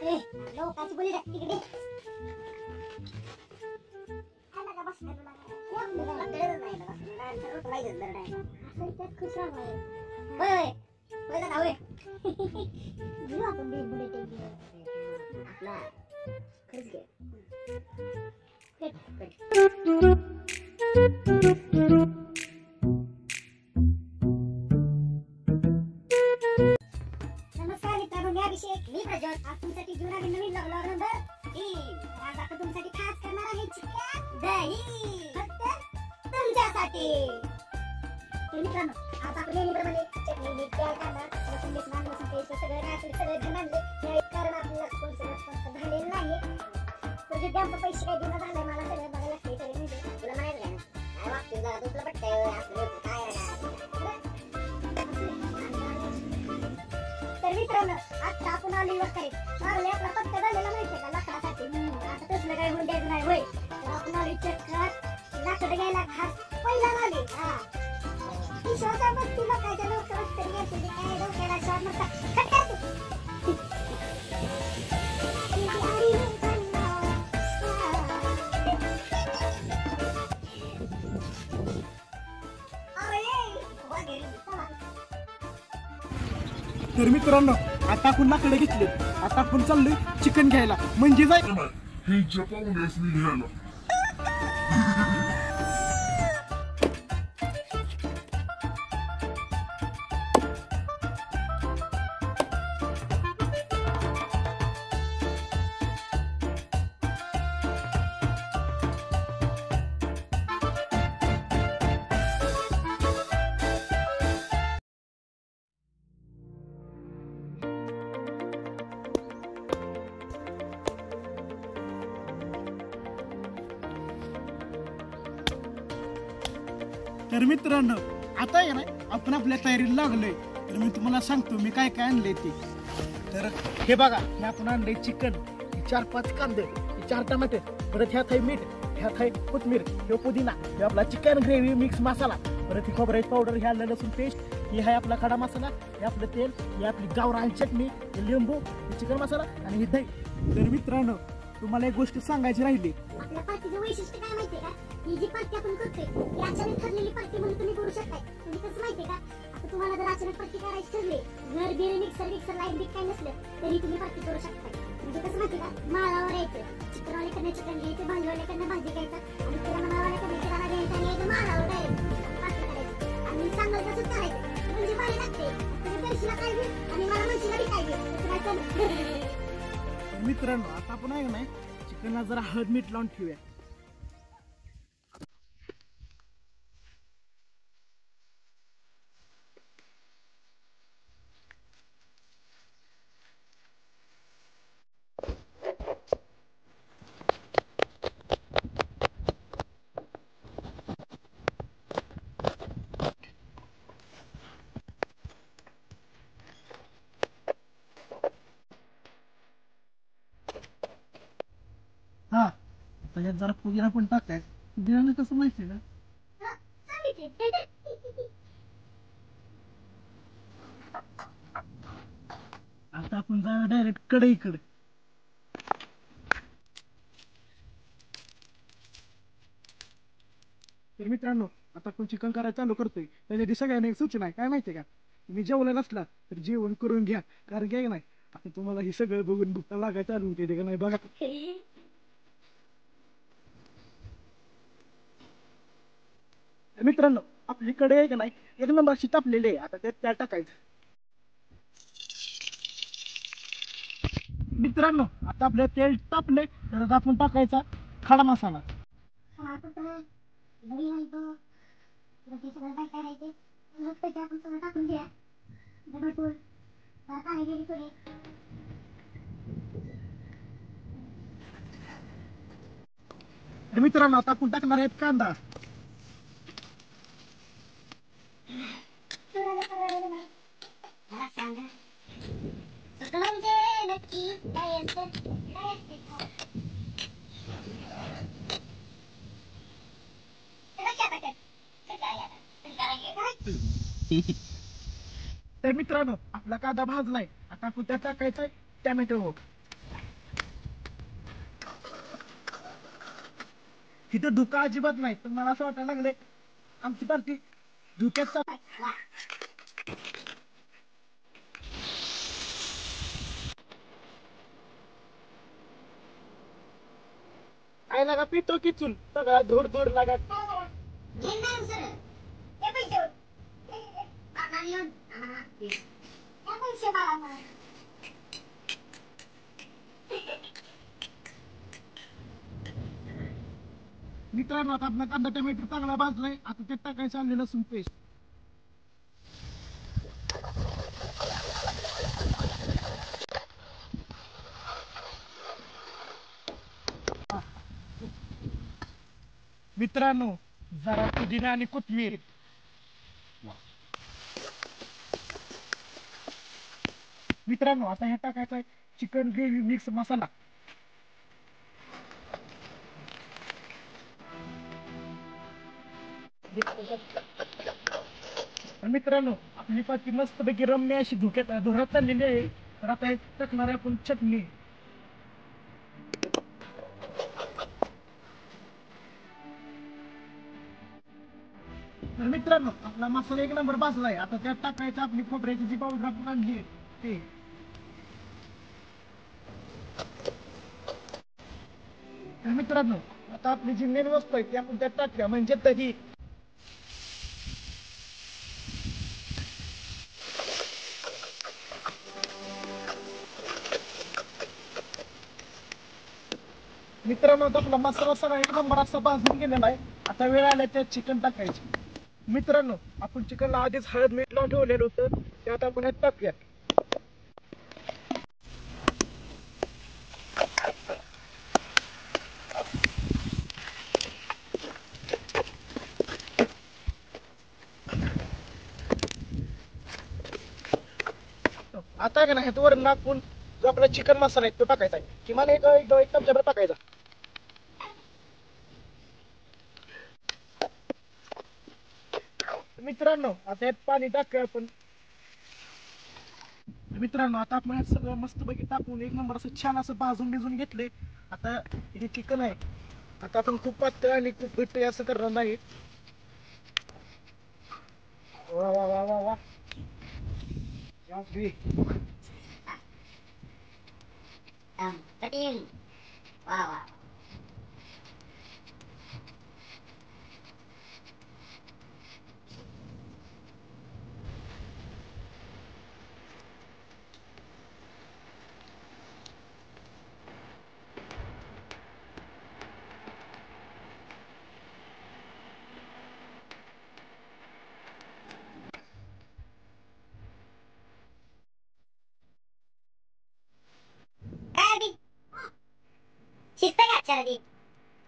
ए लोकांची बोली रे तिकडे आला का बस तुला कोण बोलला कळलं नाही ना नाही सर्व पाहिजे जर नाही असं त्यात खुश राहा होय होय दादा होय जीव आपण बी बुलेट आपला खरंच घे नमस्कार मित्रांनो, मी अभिषेक, मी प्रज्वल. आज तुमच्यासाठी घेऊन आले नवीन व्लॉग नंबर 3. आज आपण तुमच्यासाठी खास करणार आहे चिकन दही फक्त तुमच्यासाठी. तर मित्रांनो, आज आपण नेहमीप्रमाणे चटणी मीठ प्याज कांदा लसूण बेसन लसूण पेस्ट सगळं काय असेल सगळं घेऊन आणले. कारण आपल्याला स्पॉन्सर झालेलं नाही. प्रोजेक्ट आमचे पैसे काय देणं झालंय मला सगळं बघायला लागते तरी म्हणजे तुला म्हणायचं काय काय वाटतं जरा तुला पटतंय आपलं काय तर मित्रांनो, आता आपण आली वगैरे मारले आपला पत्ता झालेला माहितीये का लाकडासाठी. आता तसलं काय होऊन द्यायचं नाही होय. तर आपण आली चक्कर लाकड घ्यायला खास पहिला आली. हा विश्वासा बसती लोकांच्या लोक तरी येते काय डोक्याला शॉट मारतात. तर मित्रांनो, आता आपण लाकडे घेतले. आता आपण चाललोय चिकन घ्यायला. म्हणजे जाय हे जपावलेस मी घ्यायला. तर मित्रांनो, आता आहे ना आपण आपल्या तयारीला लागलोय. तर मी तुम्हाला सांगतो मी काय काय आणलंय ते. तर हे बघा, मी आपण आणलंय चिकन, 4-5 कांदे, 4 टमाटे, परत ह्यात आहे मीठ, ह्यात आहे कोथिंबीर, हे पुदिना, हे आपला चिकन ग्रेव्ही मिक्स मसाला, परत ही खोबऱ्याची पावडर, ह्या लसूण पेस्ट, ही आहे आपला खडा मसाला, हे आपलं तेल, ही आपली गावरान चटणी, हे लिंबू, हे चिकन मसाला आणि ही दही. तर मित्रांनो, तुम्हाला एक गोष्ट सांगायची राहिली. आपल्या पार्टीचं वैशिष्ट्य काय माहितीये का? ही जी पार्टी आपण करतोय ती अचानक ठरलेली पार्टी म्हणून तुम्ही करू शकताय. तुम्ही कसं माहितीये का? आता तुम्हाला जर अचानक पार्टी करायची ठरली, घर बिर मिक्सर लाईट बीट काय नसलं तरी तुम्ही पार्टी करू शकताय. म्हणजे कसं माहितीये का? माळावर यायचं, चिकनवाल्याकडनं चिकन घ्यायचं, भाजीवाल्याकडनं भाजी घ्यायचं आणि किराणावाल्याकडनं किराणा घ्यायचा आणि यायचं माळावर डायरेक्ट पार्टी करायची आणि सांगाल तसंच करायचं. म्हणजे भारी लागते. तुम्ही पैशीला काय बी आणि मला म्हणशीला बी काय बी तसं काय चालू. मित्रांनो, आता आपण आहे ना चिकनला जरा हळद मीठ लावून ठेवूया. हा, त्याच्यात जरा पुदिना पण टाकाय. पुदिना कसं माहितीये का? आता आपण जाऊया डायरेक्ट कढईकडे. तर मित्रांनो, आता आपण चिकन करायला चालू करतोय. त्याच्यासाठी सगळ्यांना एक सूचना आहे, काय माहितीये का? तुम्ही जेवला नसला तर जेवण करून घ्या. कारण काय नाही, आता तुम्हाला हे सगळं बघून भुका लागायला चालू होते का नाही बघा. मित्रांनो, आपली कढई आहे का नाही एक नंबरची तापलेली आहे. आता त्यात टाकायचं. मित्रांनो, आता आपलं तेल तापले तर आपण टाकायचा खडा मसाला. मित्रांनो, आता आपण टाकणार आहेत कांदा. तर मित्रांनो, आपला कांदा भाजलाय. आता आपण त्यात टाकायचा टॅमॅटो. तिथं धुका अजिबात नाही, पण मला असं वाटायला लागलंय आमची पार्टी धुक्यात चालू आहे. काय लागा पितो की चूल सगळा धूर धूर लागा. मित्रांनो आता आपला कांदा टोमॅटो चांगला भाजलाय, आता ते टाकायचं आले लसूण पेस्ट. मित्रांनो जरा पुदिना आणि कोथिंबीर. मित्रांनो आता हे टाकायचं आहे चिकन ग्रेव्ही मिक्स मसाला. मित्रांनो आपली पाती मस्तपैकी रम्य अशी धुरात चाललेली आहे. तर आता हे टाकणार आहे आपण चटणी. तर मित्रांनो आपला मसाला एक नंबर भाजलाय, आता त्यात टाकायचं आपली खोबऱ्याची जी पावडर आपण आणली ते. तर मित्रांनो आता आपली जी मेन वस्तू आहे ती आपण त्यात टाकूया, म्हणजे दही. मित्रांनो आता आपला मसाला सगळा एक नंबर असा भाजून गेलेला आहे. आता वेळ आला त्यात चिकन टाकायची. मित्रांनो आपण चिकनला आधीच हळद मीठ लावून ठेवलेलं होतं, ते आता आपण यात टाकूया. आता का नाही वर नाकून जो आपला चिकन मसाला आहे तो टाकायचा आहे, किमान एक चमचाभर टाकायचा. मित्रांनो आता यात पाणी टाकूया आपण. मित्रांनो आता आपण यात सगळं मस्तपैकी टाकून एक नंबर असं छान असं भाजून भिजून घेतले. आता हे चिकन आहे, आता आपण खूप पातळ आणि खूप घट्ट असं करणार नाही. वा वा वा वा वा. शिकते का आजच्या आधी?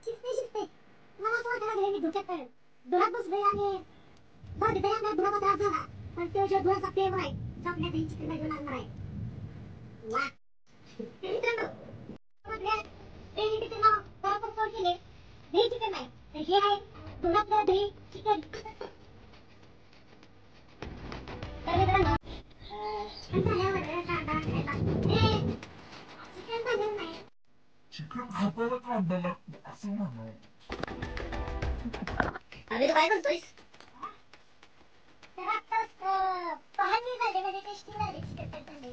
शिकते. मला असं वाटायला लागलं मी धुक्यात धुरात बसलोय आणि जाऊ दे तरी आपल्या धुराचा त्रास झाला. पण तो जो धुराचा फ्लेवर आहे तो आपल्या दही चिकन मध्ये लागणार आहे. वा. मित्रांनो आपल्या रेसिपीचं नाव बरोबर सोड केले दही चिकन नाही तर हे आहे धुरातलं दही चिकन. तर मित्रांनो चिकन झालं नाही. चिकन खाताना कांदा लागतो असं म्हणावं. अरे तू काय करतोयस? तर आत्ताच पाहणी झाली म्हणजे टेस्टिंग झाली चिकन झाली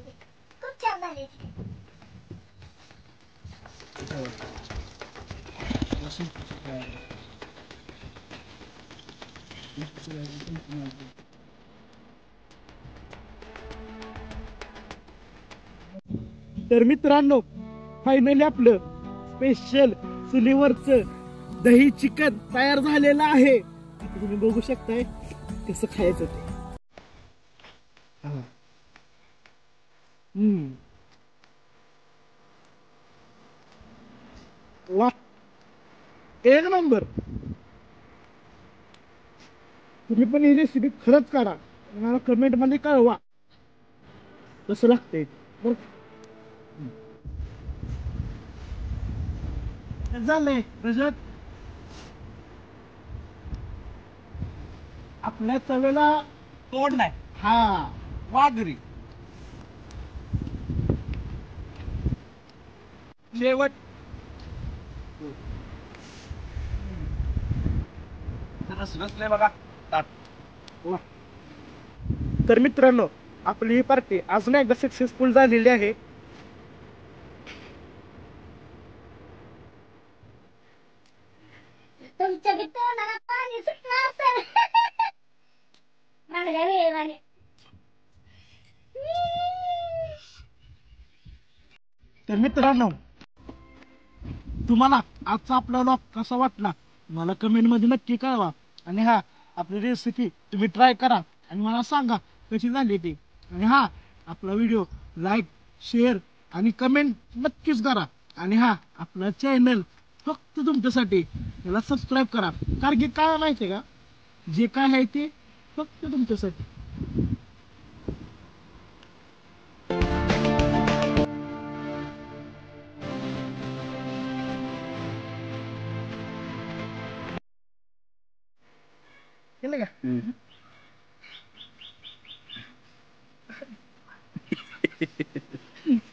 खूप छान झाली चिकन. तर मित्रांनो फायनली आपलं स्पेशल चुलीवरचं दही चिकन तयार झालेलं आहे. तुम्ही बघू शकताय कसं खायचं ते. वा एक नंबर. तुम्ही पण ही रेसिपी खरंच करा, मला कमेंट मध्ये कळवा कसं लागतंय. झालंय रजत आपल्या चवेला तोड नाही. हा वाघरी शेवट. असलंच नाही बघा ताट. तर मित्रांनो आपली ही पार्टी अजून एकदा सक्सेसफुल झालेली आहे. तुमच्या बी तोंडाला पाणी सुटलं असेल. मागल्या वेळेवाणी. तर मित्रांनो तुम्हाला आजचा आपला व्लॉग कसा वाटला मला कमेंट मध्ये नक्की कळवा. आणि हा आपली रेसिपी तुम्ही ट्राय करा आणि मला सांगा कशी झाली ती. आणि हा आपला व्हिडिओ लाईक शेअर आणि कमेंट नक्कीच करा. आणि हा आपला चॅनल फक्त तुमच्यासाठी याला सबस्क्राईब करा. कारण की काय माहिती आहे का जे काय आहे ते फक्त तुमच्यासाठी. केलं का?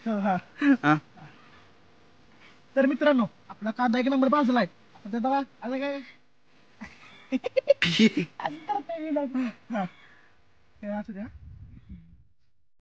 हा. हा. तर मित्रांनो आपला कांदा 1 नंबर भाजलाय. आता त्यात बघा आता काय असं करता येईल. हा. हे असू द्या.